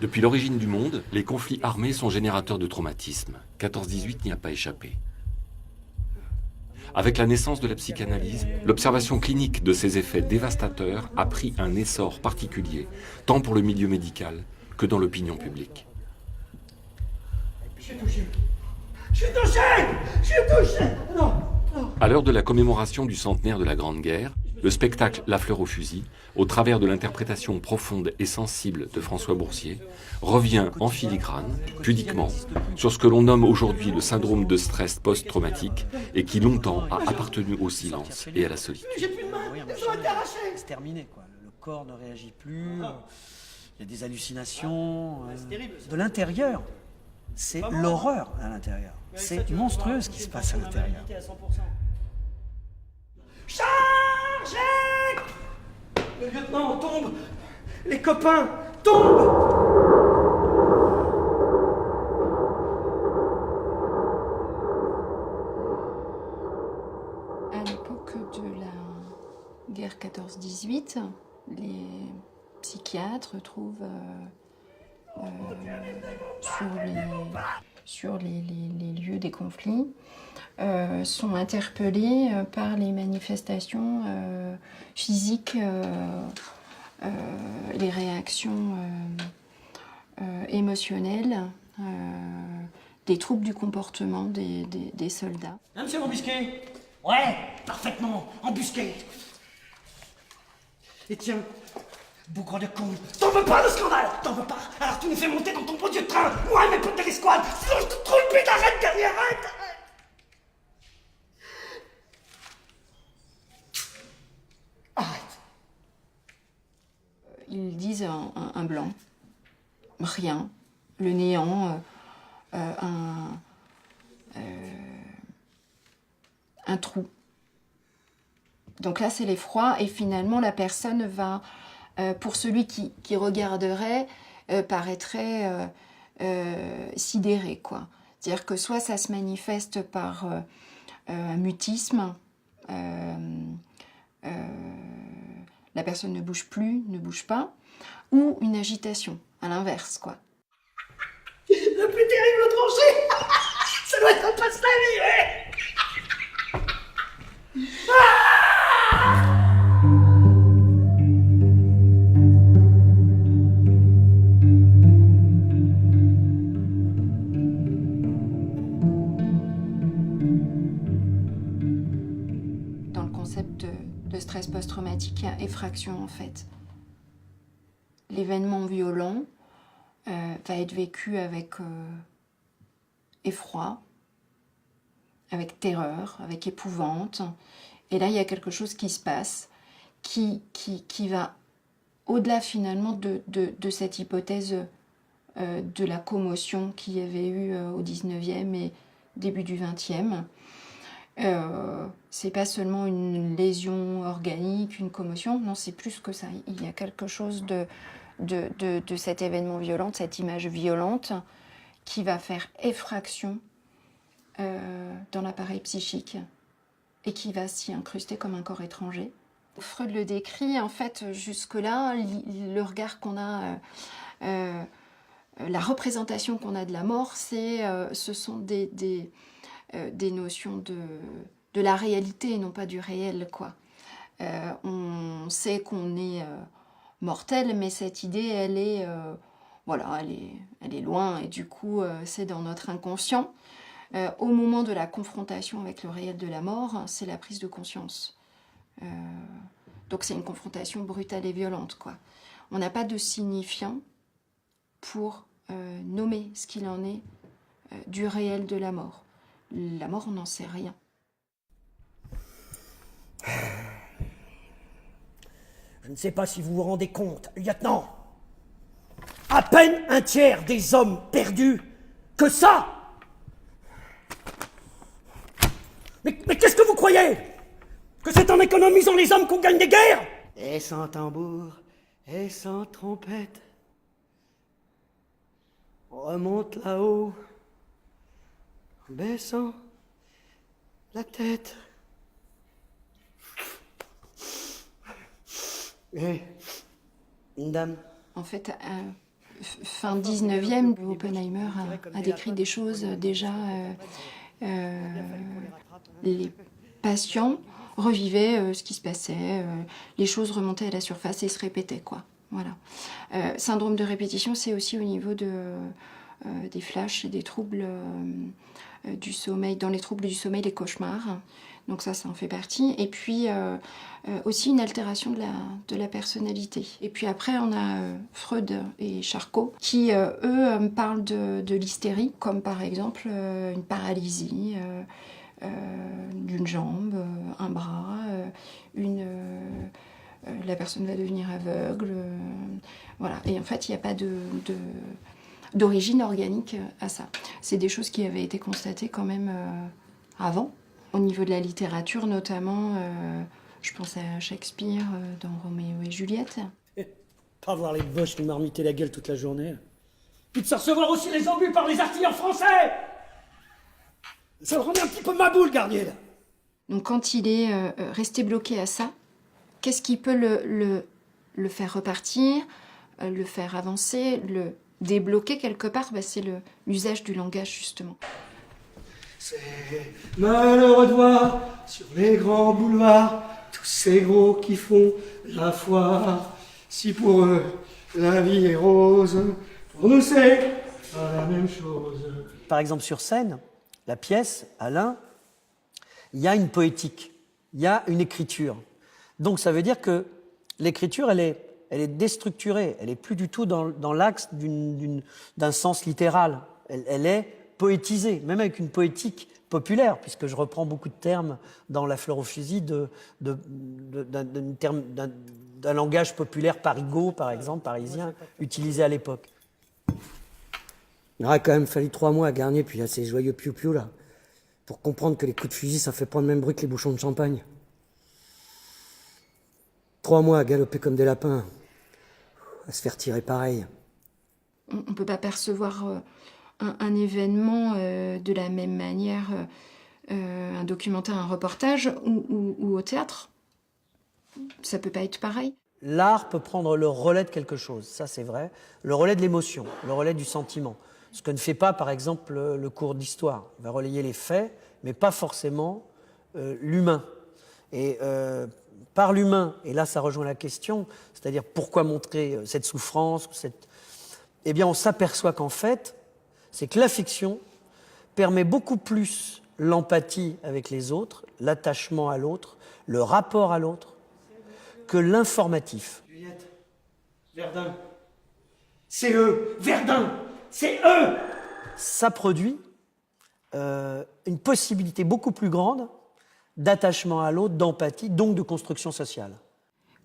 Depuis l'origine du monde, les conflits armés sont générateurs de traumatisme. 14-18 n'y a pas échappé. Avec la naissance de la psychanalyse, l'observation clinique de ces effets dévastateurs a pris un essor particulier, tant pour le milieu médical que dans l'opinion publique. Je suis touché. Je suis touché. Je suis touché. Non, non. À l'heure de la commémoration du centenaire de la Grande Guerre, le spectacle La fleur au fusil, au travers de l'interprétation profonde et sensible de François Boursier, revient en filigrane, pudiquement, sur ce que l'on nomme aujourd'hui le syndrome de stress post-traumatique et qui longtemps a appartenu au silence et à la solitude. J'ai plus de main. Elles ont été arrachées. C'est terminé, quoi. Le corps ne réagit plus. Il y a des hallucinations. De l'intérieur. C'est l'horreur à l'intérieur. C'est monstrueux ce qui se passe à l'intérieur. Chargez! Le lieutenant tombe. Les copains tombent. À l'époque de la guerre 14-18, les psychiatres trouvent sur les lieux des conflits sont interpellés par les manifestations physiques, les réactions émotionnelles, des troubles du comportement des soldats. Hein, monsieur Embusqué? Ouais, parfaitement, embusqué. Et tiens, bougre de con, t'en veux pas de scandale? T'en veux pas? Alors tu nous fais monter dans ton beau Dieu de train, moi et mes potes de l'escouade, sinon je te trouve le bide, arrête, Garnier, arrête! Arrête! Ils disent un blanc, rien, le néant, un trou. Donc là, c'est l'effroi, et finalement, la personne va, pour celui qui regarderait, paraîtrait sidéré, quoi. C'est-à-dire que soit ça se manifeste par un mutisme, la personne ne bouge plus, ne bouge pas, ou une agitation, à l'inverse, quoi. Le plus terrible tranché! Ça doit être un passe-la-vie, ouais! Dans le concept de stress post-traumatique, il y a effraction, en fait. L'événement violent va être vécu avec effroi, avec terreur, avec épouvante. Et là, il y a quelque chose qui se passe qui va au-delà finalement de cette hypothèse de la commotion qu'il y avait eu au 19e et début du 20e. C'est pas seulement une lésion organique, une commotion, non, c'est plus que ça. Il y a quelque chose de cet événement violent, de cette image violente qui va faire effraction dans l'appareil psychique et qui va s'y incruster comme un corps étranger. Freud le décrit, en fait, jusque-là, le regard qu'on a, la représentation qu'on a de la mort, ce sont des notions de la réalité et non pas du réel, quoi. On sait qu'on est mortel, mais cette idée, elle est loin, et du coup, c'est dans notre inconscient. Au moment de la confrontation avec le réel de la mort, c'est la prise de conscience. Donc c'est une confrontation brutale et violente, quoi. On n'a pas de signifiant pour nommer ce qu'il en est du réel de la mort. La mort, on n'en sait rien. Je ne sais pas si vous vous rendez compte, lieutenant. À peine un tiers des hommes perdus. Que ça! Mais qu'est-ce que vous croyez? Que c'est en économisant les hommes qu'on gagne des guerres? Et sans tambour, et sans trompette, on remonte là-haut, en baissant la tête. Et une dame. En fait, fin 19e, Oppenheimer a décrit des choses déjà. Les patients revivaient ce qui se passait, les choses remontaient à la surface et se répétaient, quoi. Voilà. Syndrome de répétition, c'est aussi au niveau des flashs et des troubles du sommeil. Dans les troubles du sommeil, les cauchemars. Donc ça en fait partie. Et puis aussi une altération de la personnalité. Et puis après, on a Freud et Charcot qui, eux, parlent de l'hystérie, comme par exemple une paralysie d'une jambe, un bras, la personne va devenir aveugle. Voilà. Et en fait, il n'y a pas d'origine organique à ça. C'est des choses qui avaient été constatées quand même avant. Au niveau de la littérature, notamment, je pense à Shakespeare dans Roméo et Juliette. Pas voir les boches nous marmiter la gueule toute la journée. Puis de se recevoir aussi les obus par les artilleurs français. Ça me rendait un petit peu ma boule, Garnier, là. Donc quand il est resté bloqué à ça, qu'est-ce qui peut le faire repartir, le faire avancer, le débloquer quelque part? C'est l'usage du langage, justement. C'est malheureux de voir sur les grands boulevards tous ces gros qui font la foire. Si pour eux la vie est rose, pour nous c'est pas la même chose. Par exemple, sur scène, la pièce, Alain, il y a une poétique, il y a une écriture. Donc ça veut dire que l'écriture, elle est déstructurée, elle n'est plus du tout dans l'axe d'un sens littéral. Elle est poétisée, même avec une poétique populaire, puisque je reprends beaucoup de termes dans La fleur au fusil d'un langage populaire parigot, par exemple, parisien, utilisé à l'époque. Il aurait quand même fallu 3 mois à Garnier, puis à ces joyeux piou-piou là, pour comprendre que les coups de fusil, ça fait pas le même bruit que les bouchons de champagne. 3 mois à galoper comme des lapins, à se faire tirer pareil. On ne peut pas percevoir un événement de la même manière, un documentaire, un reportage ou au théâtre. Ça peut pas être pareil. L'art peut prendre le relais de quelque chose, ça c'est vrai, le relais de l'émotion, le relais du sentiment. Ce que ne fait pas, par exemple, le cours d'histoire. Il va relayer les faits, mais pas forcément l'humain. Et par l'humain, et là ça rejoint la question, c'est-à-dire pourquoi montrer cette souffrance, eh bien on s'aperçoit qu'en fait, c'est que la fiction permet beaucoup plus l'empathie avec les autres, l'attachement à l'autre, le rapport à l'autre, que l'informatif. Juliette, Verdun, c'est eux, Verdun, c'est eux. Ça produit une possibilité beaucoup plus grande d'attachement à l'autre, d'empathie, donc de construction sociale.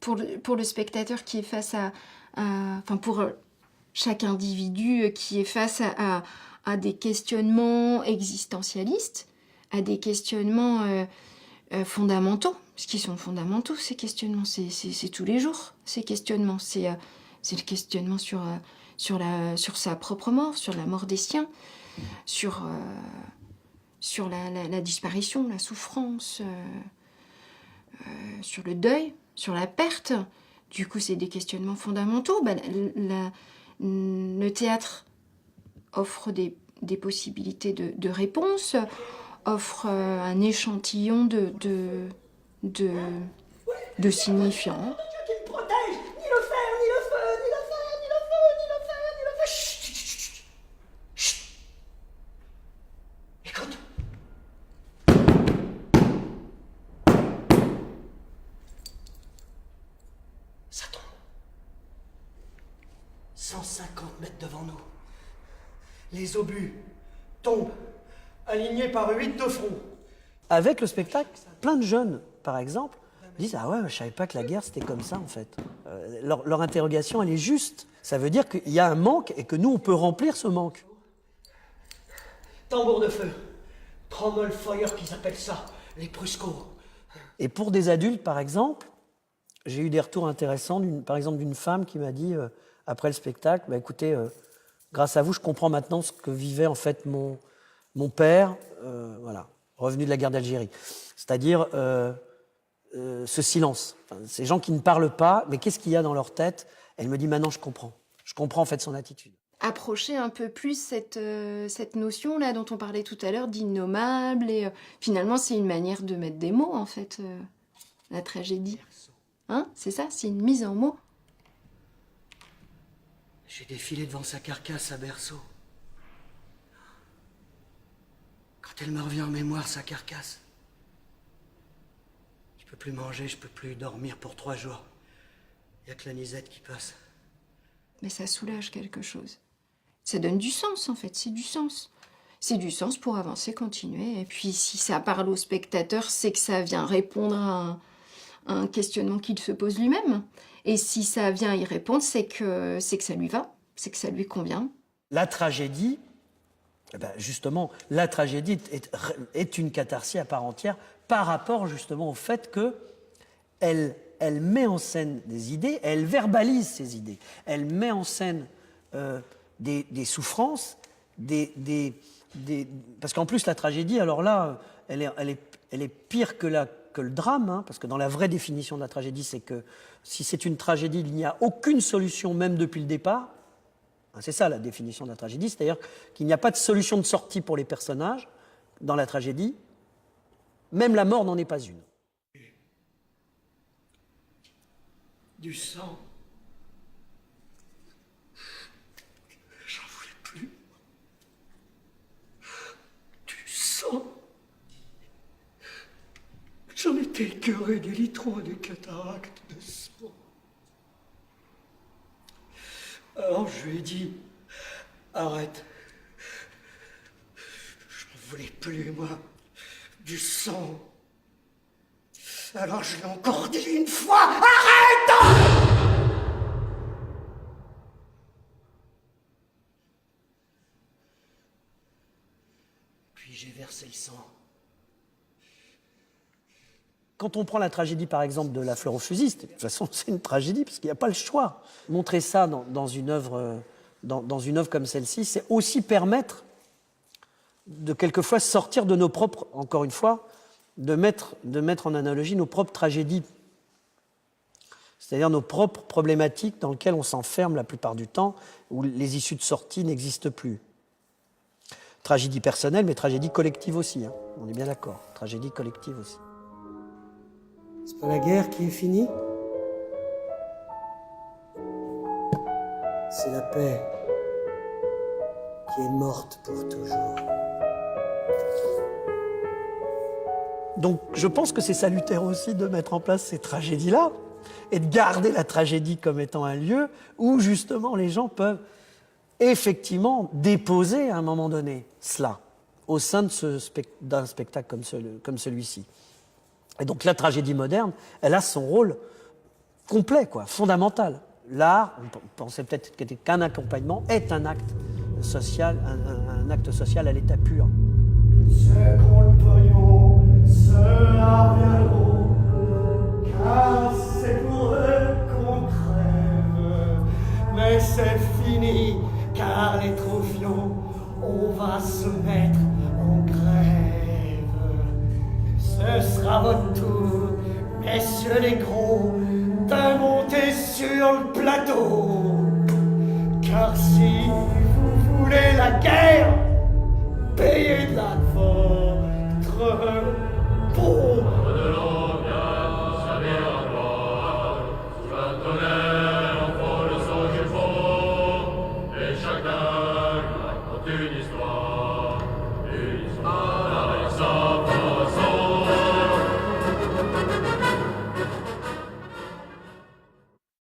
Pour le spectateur qui est face enfin pour chaque individu qui est face à des questionnements existentialistes, à des questionnements fondamentaux, ce qui sont fondamentaux, ces questionnements, c'est tous les jours, ces questionnements, c'est le questionnement sur sa propre mort, sur la mort des siens, sur la disparition, la souffrance, sur le deuil, sur la perte. Du coup, c'est des questionnements fondamentaux. Le théâtre offre des possibilités de réponse, offre un échantillon de signifiants. Qui me protège, ni le fer, ni le feu, ni le fer, ni le feu, ni le fer, ni le feu. Chut, chut, chut. Écoute. Ça tombe. 150 mètres devant nous. Les obus tombent, alignés par 8 de front. Avec le spectacle, plein de jeunes, par exemple, disent « Ah ouais, je savais pas que la guerre, c'était comme ça, en fait. » Leur interrogation, elle est juste. Ça veut dire qu'il y a un manque et que nous, on peut remplir ce manque. Tambour de feu. Trommelfeuer qu'ils appellent ça, les Pruscos. Et pour des adultes, par exemple, j'ai eu des retours intéressants, par exemple d'une femme qui m'a dit, après le spectacle, écoutez, grâce à vous, je comprends maintenant ce que vivait en fait mon père, voilà, revenu de la guerre d'Algérie. C'est-à-dire ce silence. Enfin, ces gens qui ne parlent pas, mais qu'est-ce qu'il y a dans leur tête? Elle me dit, maintenant je comprends. Je comprends en fait son attitude. Approcher un peu plus cette notion-là dont on parlait tout à l'heure d'innommable. Et finalement, c'est une manière de mettre des mots, en fait, la tragédie. Hein, c'est ça, c'est une mise en mots. J'ai défilé devant sa carcasse à berceau. Quand elle me revient en mémoire, sa carcasse. Je peux plus manger, je peux plus dormir pour 3 jours. Y a que la nisette qui passe. Mais ça soulage quelque chose. Ça donne du sens, en fait, c'est du sens. C'est du sens pour avancer, continuer. Et puis, si ça parle au spectateur, c'est que ça vient répondre à un questionnement qu'il se pose lui-même. Et si ça vient y répondre, c'est que ça lui va, c'est que ça lui convient. La tragédie, justement, la tragédie est une catharsis à part entière par rapport justement au fait qu'elle met en scène des idées, elle verbalise ces idées, elle met en scène des souffrances, parce qu'en plus la tragédie, alors là, elle est pire que le drame, hein, parce que dans la vraie définition de la tragédie, c'est que si c'est une tragédie, il n'y a aucune solution, même depuis le départ. C'est ça la définition de la tragédie, c'est-à-dire qu'il n'y a pas de solution de sortie pour les personnages dans la tragédie, même la mort n'en est pas une. Du sang. J'en voulais plus. Du sang. J'en étais écœuré des litrons et des cataractes de sang. Alors je lui ai dit, arrête. J'en voulais plus, moi. Du sang. Alors je l'ai encore dit une fois, arrête! Puis j'ai versé le sang. Quand on prend la tragédie, par exemple, de La Fleur au fusil, de toute façon, c'est une tragédie, parce qu'il n'y a pas le choix. Montrer ça dans une œuvre comme celle-ci, c'est aussi permettre de quelquefois sortir de nos propres, encore une fois, de mettre en analogie nos propres tragédies. C'est-à-dire nos propres problématiques dans lesquelles on s'enferme la plupart du temps, où les issues de sortie n'existent plus. Tragédie personnelle, mais tragédie collective aussi. Hein. On est bien d'accord. Tragédie collective aussi. C'est pas la guerre qui est finie? C'est la paix qui est morte pour toujours. Donc je pense que c'est salutaire aussi de mettre en place ces tragédies-là et de garder la tragédie comme étant un lieu où justement les gens peuvent effectivement déposer à un moment donné cela au sein d'un spectacle comme celui-ci. Et donc la tragédie moderne, elle a son rôle complet, fondamental. L'art, on pensait peut-être qu'un accompagnement est un acte social, un acte social à l'état pur. Ceux qui ont le pognon, ceux-là viendront, car c'est pour eux qu'on crève. Mais c'est fini, car les troufions, on va se mettre en grève. Ce sera votre tour, messieurs les gros, de monter sur le plateau. Car si vous voulez la guerre, payez de la vôtre.